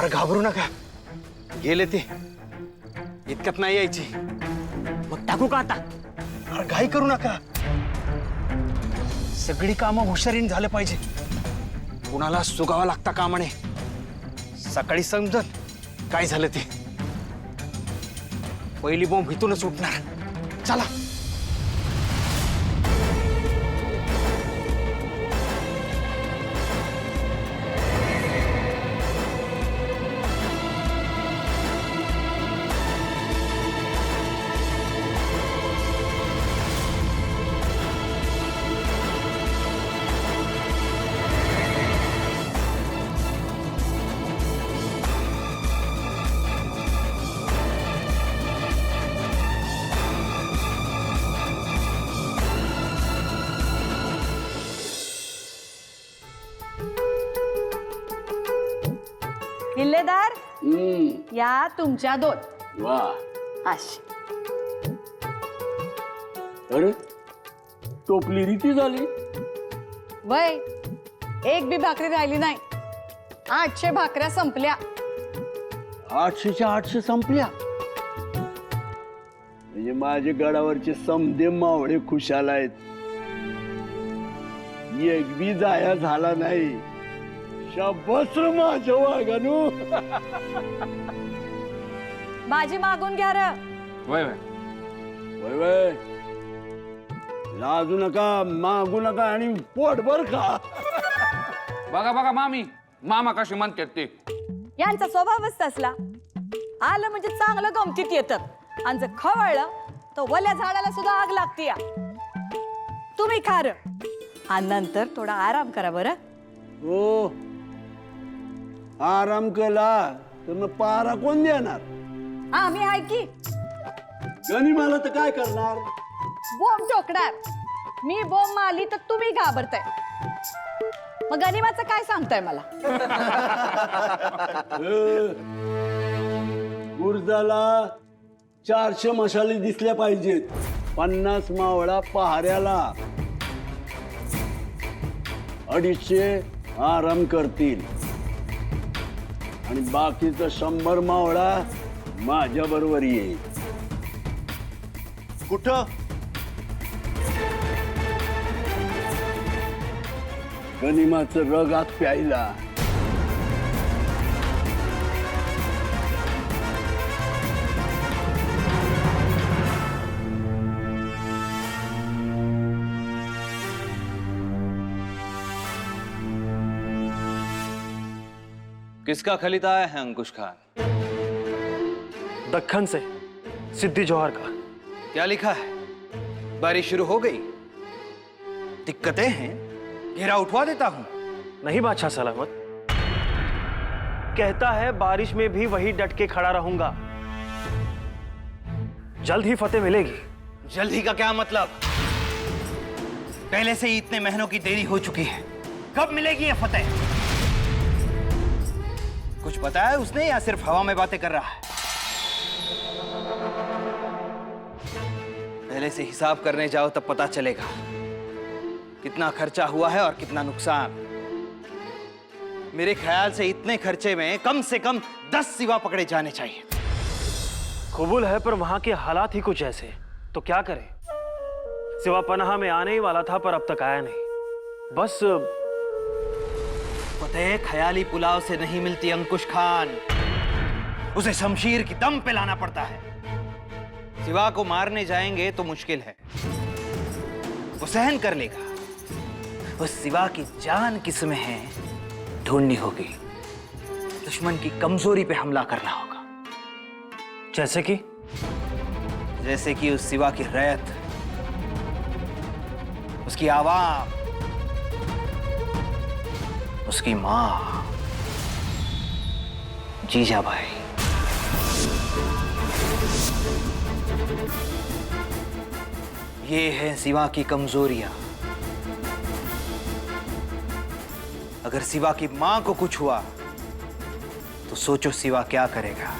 अरे घाबरू नका, गेले ते, इतक्यात नाही यायची. मग टाकू का आता? अरे घाई करू नका, सगळी कामं हुशारीने झालं पाहिजे. कुणाला सुगावा लागता कामा नये. सकाळी समजत काय झालं ते. पहिली बॉम्ब इथूनच उठणार. चला. किल्लेदार या तुमच्या 2. वा. अशी अरे टोपली रीती झाली. वय एक बी भाकरी राहिली नाही. 800 भाकऱ्या संपल्या. 800च्या 800 संपल्या. म्हणजे माझे गडावरचे समदे मावळे खुशाल आहेत. एक बी जाया झाला नाही. शाबास रे माझ्या वाघानू. भाजी मागून घ्या र. वय वय लाजू नका, मागू नका आणि पोटभर खा. बघा बघा मामी, मामा कशी म्हणतात ते. यांचा स्वभावच तसला. आलं म्हणजे चांगलं गमतीत येतात, आणि जर खवळलं तर वल्या झाडाला सुद्धा आग लागते. या तुम्ही खा र, आणि नंतर थोडा आराम करा बरं. हो, आराम केला तर मग पारा कोण देणार? आम्ही आहे की. गणी मला तर काय करणार? बोंब ठोकणार. मी बोंब मारली तर तुम्ही घाबरताय. मग गनिमाचं काय सांगताय मला? गुर्जाला 400 मशाली दिसल्या पाहिजेत. 50 मावळा पहाऱ्याला. 250 आराम करतील आणि बाकीचं 100 मावळा माझ्या बरोबर येईल. कुठं? गनिमाचं रगात प्यायला. किसका खलीता है अंकुश खान? दक्खन से सिद्दी जौहर का. क्या लिखा है? बारिश शुरू हो गई? दिक्कतें हैं, घेरा उठवा देता हूं. नहीं बादशाह सलामत. कहता है बारिश में भी वही डट के खड़ा रहूंगा. जल्द ही फतेह मिलेगी. जल्द ही का क्या मतलब? पहले से ही इतने महीनों की देरी हो चुकी है. कब मिलेगी ये फतेह? कुछ पता है उसने या सिर्फ हवा में बातें कर रहा है? पहले से हिसाब करने जाओ तब पता चलेगा कितना खर्चा हुआ है और कितना नुकसान. मेरे ख्याल से इतने खर्चे में कम से कम 10 सिवा पकड़े जाने चाहिए. कबूल है, पर वहां के हालात ही कुछ ऐसे. तो क्या करें? सिवा पनाह में आने ही वाला था, पर अब तक आया नहीं. बस फतेह ख्याली पुलाव से नहीं मिलती अंकुश खान. उसे शमशीर की दम पे लाना पड़ता है. सिवा को मारने जाएंगे तो मुश्किल है. वो सहन कर लेगा. उस सिवा की जान किसमें है ढूंढनी होगी. दुश्मन की कमजोरी पे हमला करना होगा. जैसे कि उस सिवा की रैयत, उसकी आवाम, उसकी मां जीजा भाई. ये है सिवा की कमजोरियां. अगर सिवा की मां को कुछ हुआ तो सोचो सिवा क्या करेगा.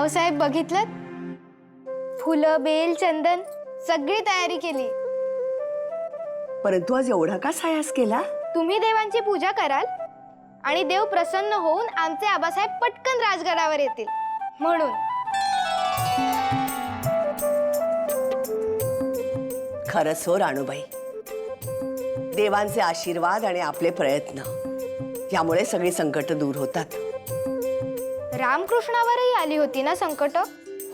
रावसाहेब बघितलं, फुलं बेल चंदन सगळी तयारी केली. परंतु आज एवढा का सायास केला? तुम्ही देवांची पूजा कराल आणि देव प्रसन्न होऊन आमचे आबासाहेब पटकन राजगडावर येतील म्हणून. खरंच हो राणूबाई, देवांचे आशीर्वाद आणि आपले प्रयत्न यामुळे सगळी संकट दूर होतात. रामकृष्णावरही आली होती ना संकट?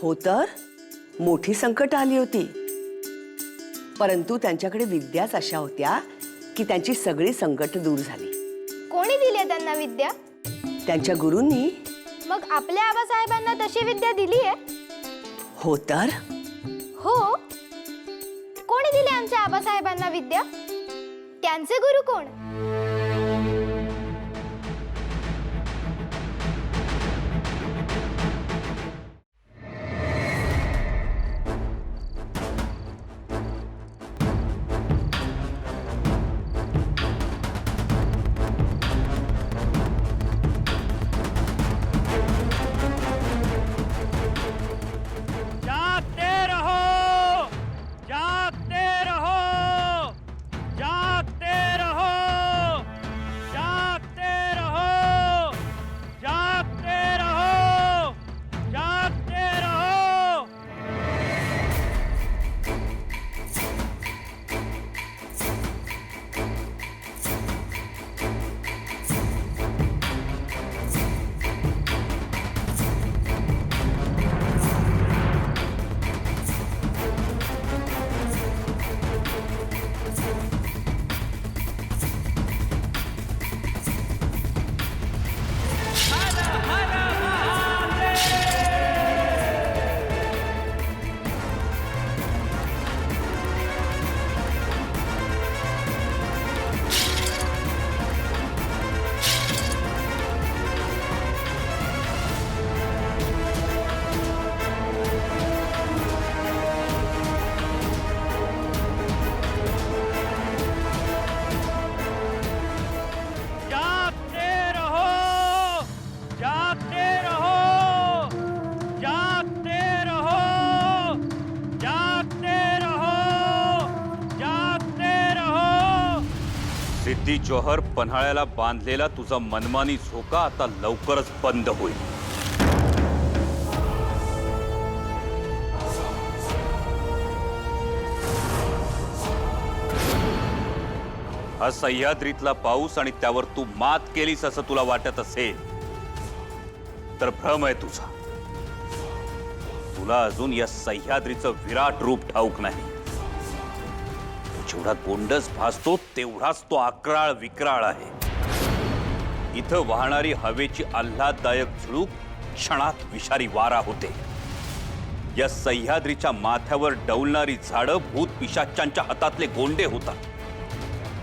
हो तर मोठी संकट आली होती, परंतु त्यांच्याकडे विद्याच अशा होत्या की त्यांची सगळी संकट दूर झाली. कोणी दिली त्यांना विद्या? त्यांच्या गुरूंनी. मग आपल्या आबासाहेबांना तशी विद्या दिली आहे? हो तर. हो, कोणी दिली आमच्या आबासाहेबांना विद्या? त्यांचे गुरु कोण? जागते रहो, जागते रहो, जागते रहो, जागते रहो, जागते रहो, जागते रहो. जागते रहो, जागते रहो, जागते रहो, जागते रहो, जागते रहो. सिद्धी जोहर, पन्हाळ्याला बांधलेला तुझा मनमानी झोका आता लवकरच बंद होईल. हा सह्याद्रीतला पाऊस आणि त्यावर तू मात केलीस असं तुला वाटत असेल तर भ्रम आहे तुझा. तुला अजून या सह्याद्रीचं विराट रूप ठाऊक नाही. जेवढा गोंडस भासतो तेवढाच तो अक्राळ विक्राळ आहे. इथं वाहणारी हवेची आल्हाददायक झुळूक क्षणात विषारी वारा होते. या सह्याद्रीच्या माथ्यावर डौलणारी झाडं भूत पिशाच्यांच्या हातातले गोंडे होतात.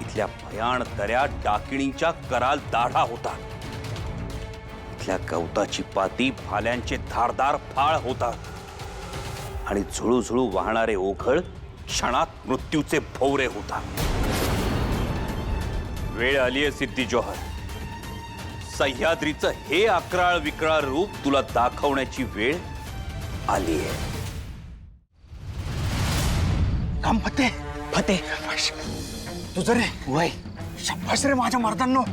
इथल्या भयाण दऱ्या डाकिणीच्या कराल दाढा होतात. इथल्या गवताची पाती भाल्यांचे धारदार फाळ होतात. आणि झुळूझुळू वाहणारे ओघळ क्षणात मृत्यूचे भोवरे होतात. वेळ आलीये सिद्धी जोहर. सह्याद्रीचं हे अक्राळ विक्राळ रूप तुला दाखवण्याची वेळ आलीये. काम फते फते तुझं रे वय शब्बाश रे माझ्या मर्दांनो.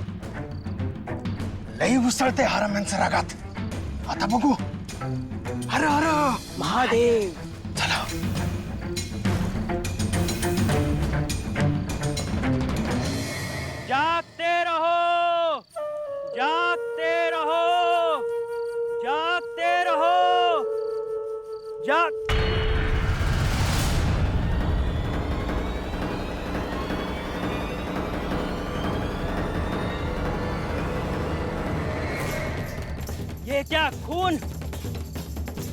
लई उसळते हराम्यांचं रागात. आता बघू. हर हर महादेव. चला. जागते रहो, जागते रहो, जागते रहो, जाग. ये क्या खून?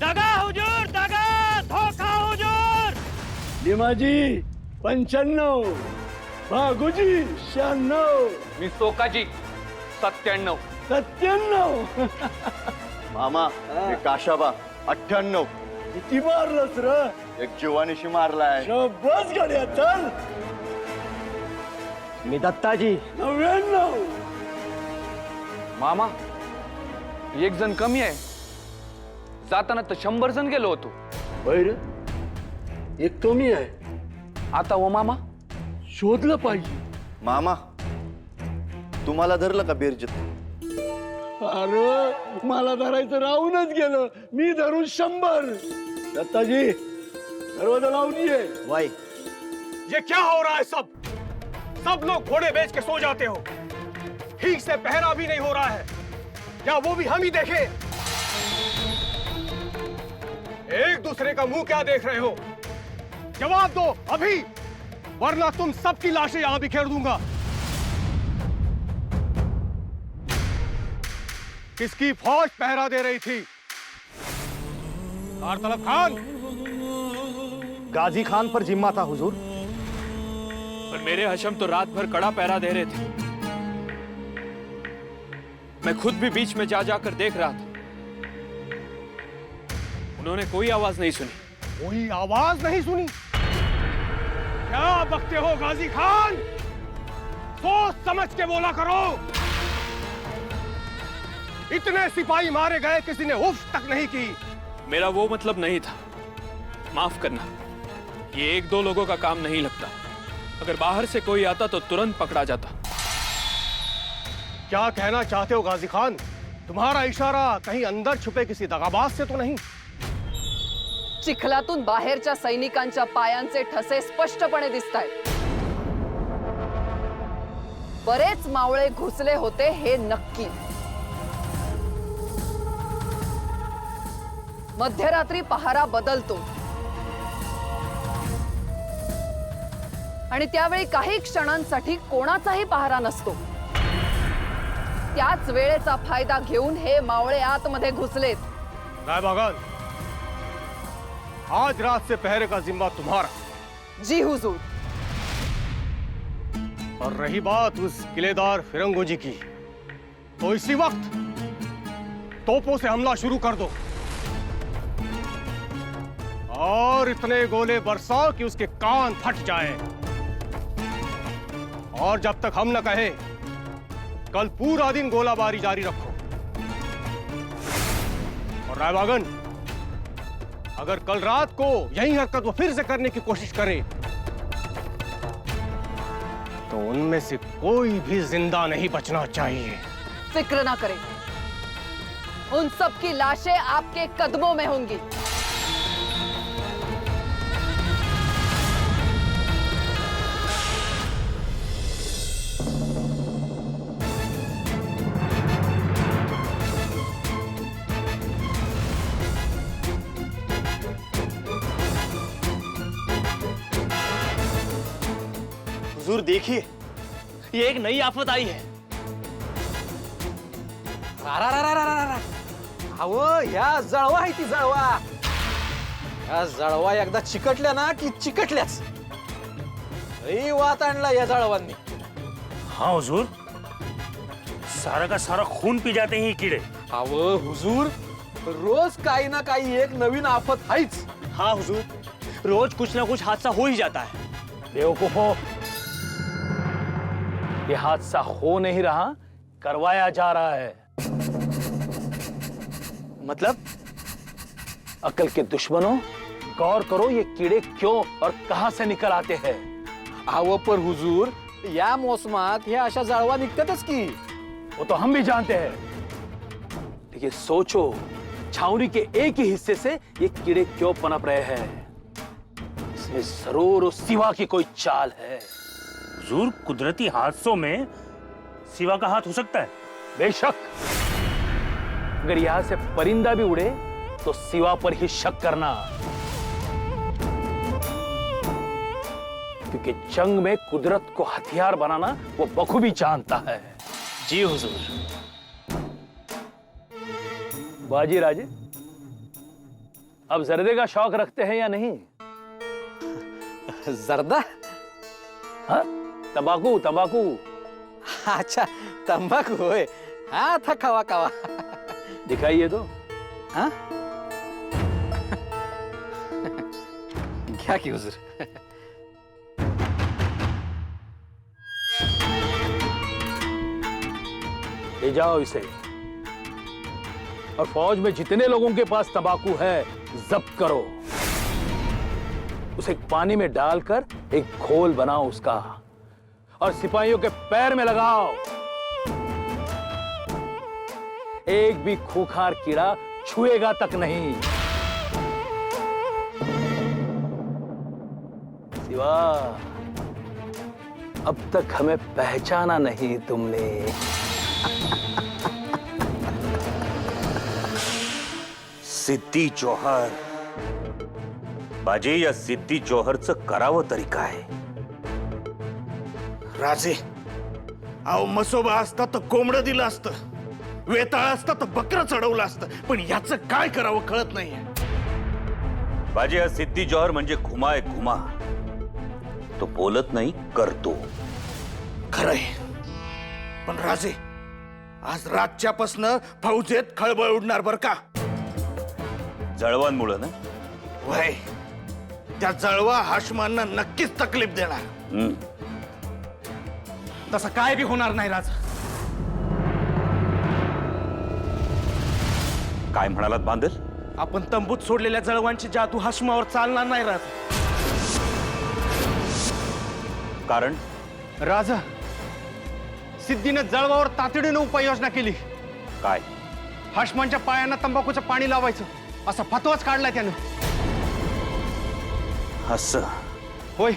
दगा हुजूर, दगा, धोखा हुजूर. निमाजी 95, भागुजी 96, मी सोकाजी 97. 97. मामा हे काशाबा 98. किती मारलंस र? एक जीवानीशी मारलाय. शब्बस गड्या, चल. मी दत्ताजी 99. मामा एक जण कमी आहे. जाताना तर 100 जण गेलो होतो. बैर एक तो मी आहे. आता ओ मामा शोधलं पाहिजे. मामा तुम्हाला धरलं का बिरजत? अरे मला धरायचं राहूनच गेलं. मी धरून 100. दत्ताजी दरवाजा लावून ये. वाई ये क्या हो रहा है? सब लोग घोड़े बेच के सो जाते हो. ठीक से पहरा भी नहीं हो रहा है. क्या वो भी हम ही देखें? एक दूसरे का मुंह क्या देख रहे हो? जवाब दो अभी, वरना तुम सबकी लाशें यहां बिखेर दूंगा. किसकी फौज पहरा दे रही थी? कारतलब खान. गाजी खान पर जिम्मा था हुजूर. पर मेरे हशम तो रात भर कड़ा पहरा दे रहे थे. मैं खुद भी बीच में जा जाकर देख रहा था. उन्होंने कोई आवाज नहीं सुनी. कोई आवाज नहीं सुनी? क्या बकते हो गाजी खान? सोच समझ के बोला करो. इतने सिपाही मारे गए, किसी ने उफ तक नहीं की. मेरा वो मतलब नहीं था. माफ करना, ये 1-2 लोगों का काम नहीं लगता. अगर बाहर से कोई आता तो तुरंत पकड़ा जाता. क्या कहना चाहते हो गाजी खान? तुम्हारा इशारा कहीं अंदर छुपे किसी दगाबाज से तो नहीं? चिखलातून बाहेरच्या सैनिकांच्या पायांचे ठसे स्पष्टपणे दिसतायत. बरेच मावळे घुसले होते हे नक्की. मध्यरात्री पहारा बदलतो आणि त्यावेळी काही क्षणांसाठी कोणाचाही पहारा नसतो. त्याच वेळेचा फायदा घेऊन हे मावळे आतमध्ये घुसलेत. रायबागान, आज रात से पहरे का जिम्मा तुम्हारा. जी हुजूर. और रही बात उस किलेदार फिरंगोजी की, तो इसी वक्त तोपों से हमला शुरू कर दो और इतने गोले बरसाओ कि उसके कान फट जाए. और जब तक हम न कहें, कल पूरा दिन गोलाबारी जारी रखो. और रायबागन, अगर कल रात को यही हरकत वो फिर से करने की कोशिश करे तो उनमें से कोई भी जिंदा नहीं बचना चाहिए. फिक्र ना करें, उन सब की लाशें आपके कदमों में होंगी. हुजूर देखिए, ये एक नई आफत आई है. अहो ह्या जळवा आहे ती जळवा. ह्या जळवा एकदा चिकटल्या ना की चिकटल्याच. लई वात आणला या जळवांनी. हाँ हुजूर, सारा का सारा खून पी जाते हैं ये कीड़े. अहो हुजूर, रोज काही ना काही एक नवीन आफत आहेच. हाँ हुजूर, रोज कुछ ना कुछ हादसा हो ही जाता है. बेवकूफो, ये हादसा हो नहीं रहा, करवाया जा रहा है. मतलब? अकल के दुश्मनों, गौर करो ये कीड़े क्यों और कहां से निकल आते हैं. अहो पर हुजूर, या मोसमात ह्या अशा जळवा निघतातच की. वो तो हम भी जानते हैं, लेकिन सोचो छावनी के एक ही हिस्से से ये कीड़े क्यों पनप रहे हैं. इसमें जरूर उस सिवा की कोई चाल है. हुजूर, कुदरती हादसों में सिवा का हाथ हो सकता है. बेशक, अगर यहां से परिंदा भी उड़े तो सिवा पर ही शक करना, क्योंकि जंग में कुदरत को हथियार बनाना वो बखूबी जानता है. जी हुजूर. बाजी राजे, अब जर्दे का शौक रखते हैं या नहीं? जर्दा? हाँ, तंबाकू तंबाकू. अच्छा, तंबाखू होय. हा था खावा खावा. दिखाइए तो. हाँ? घ्या की हुजूर. ले जाओ इसे. और फौज में जितने लोगों के पास तंबाकू है जब्त करो। उसे पानी में डालकर एक घोल बनाओ उसका और सिपाहियों के पैर में लगाओ। एक भी खूंखार कीड़ा छुएगा तक नहीं। शिवा, अब तक हमें पहचाना नहीं तुमने। सिद्धी जोहर बाजे, या सिद्धी जोहरचं करावं तरी काय? राजे, अहो मसोबा असता तर कोंबडं दिलं असतं, वेताळ असता तर बकरं चढवलं असतं, पण याचं काय करावं कळत नाहीये। बाजे, हा सिद्धी जोहर म्हणजे घुमा आहे घुमा। तो बोलत नाही, करतो। खरंय, पण राजे आज रातच्यापासनं फौजेत खळबळ उडणार बर का। जळवांमुळे ना? वय, त्या जळवा हाशमांना नक्कीच तकलीफ देणार। तसं काय बी होणार नाही राजा। काय म्हणालात बांदल? आपण तंबूत सोडलेल्या जळवांची जादू हाशमावर चालणार नाही राजा। कारण राजा, सिद्धीने जळवावर तातडीने उपाययोजना केली। काय? हाशमांच्या पायांना तंबाखूचं पाणी लावायचं असा फतवाच काढलाय त्यानं। असं? होय,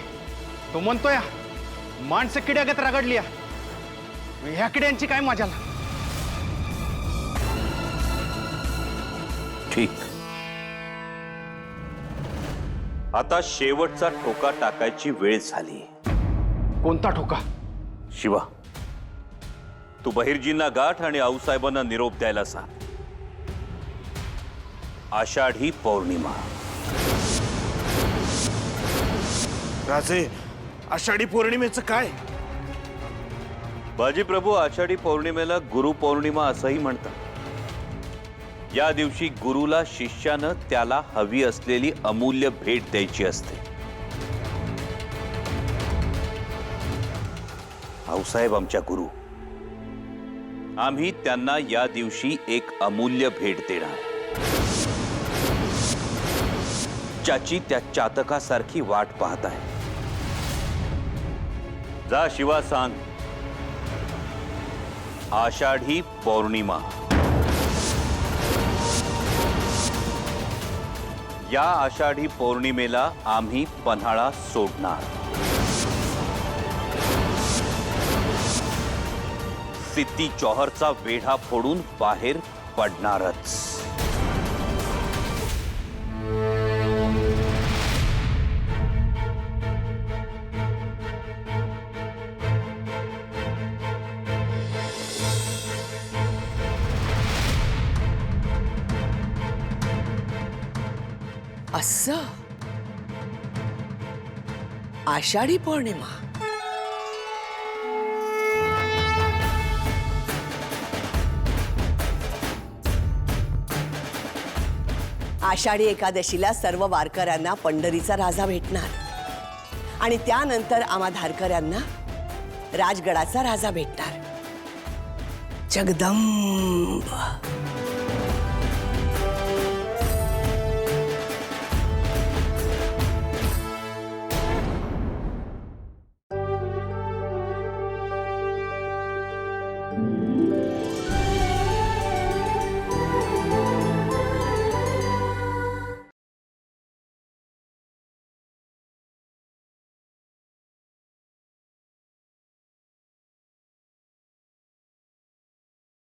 तो म्हणतोय माणसं किड्यागत रगडली, ह्या किड्यांची काय मजाला। ठीक, आता शेवटचा ठोका टाकायची वेळ झाली। कोणता ठोका? शिवा, तू बहिर्जींना गाठ आणि आऊसाहेबांना निरोप द्यायला सांग। आषाढी पौर्णिमा। राजे, आषाढी पौर्णिमेचं काय? बाजी प्रभू, आषाढी पौर्णिमेला गुरु पौर्णिमा असंही म्हणतात। या दिवशी गुरुला शिष्यानं त्याला हवी असलेली अमूल्य भेट द्यायची असते। आऊसाहेब आमच्या गुरु, आम्ही त्यांना या दिवशी एक अमूल्य भेट देणार, ज्याची त्या चातकासारखी वाट पाहत आहे। जा शिवा, सांग, आषाढी पौर्णिमा। या आषाढी पौर्णिमेला आम्ही पन्हाळा सोडणार, सिद्धी जोहरचा वेढा फोडून बाहेर पडणारच। असं? आषाढी पौर्णिमा? आषाढी एकादशीला सर्व वारकऱ्यांना पंढरीचा राजा भेटणार आणि त्यानंतर आम्हा धारकऱ्यांना राजगडाचा राजा भेटणार। जगदंब।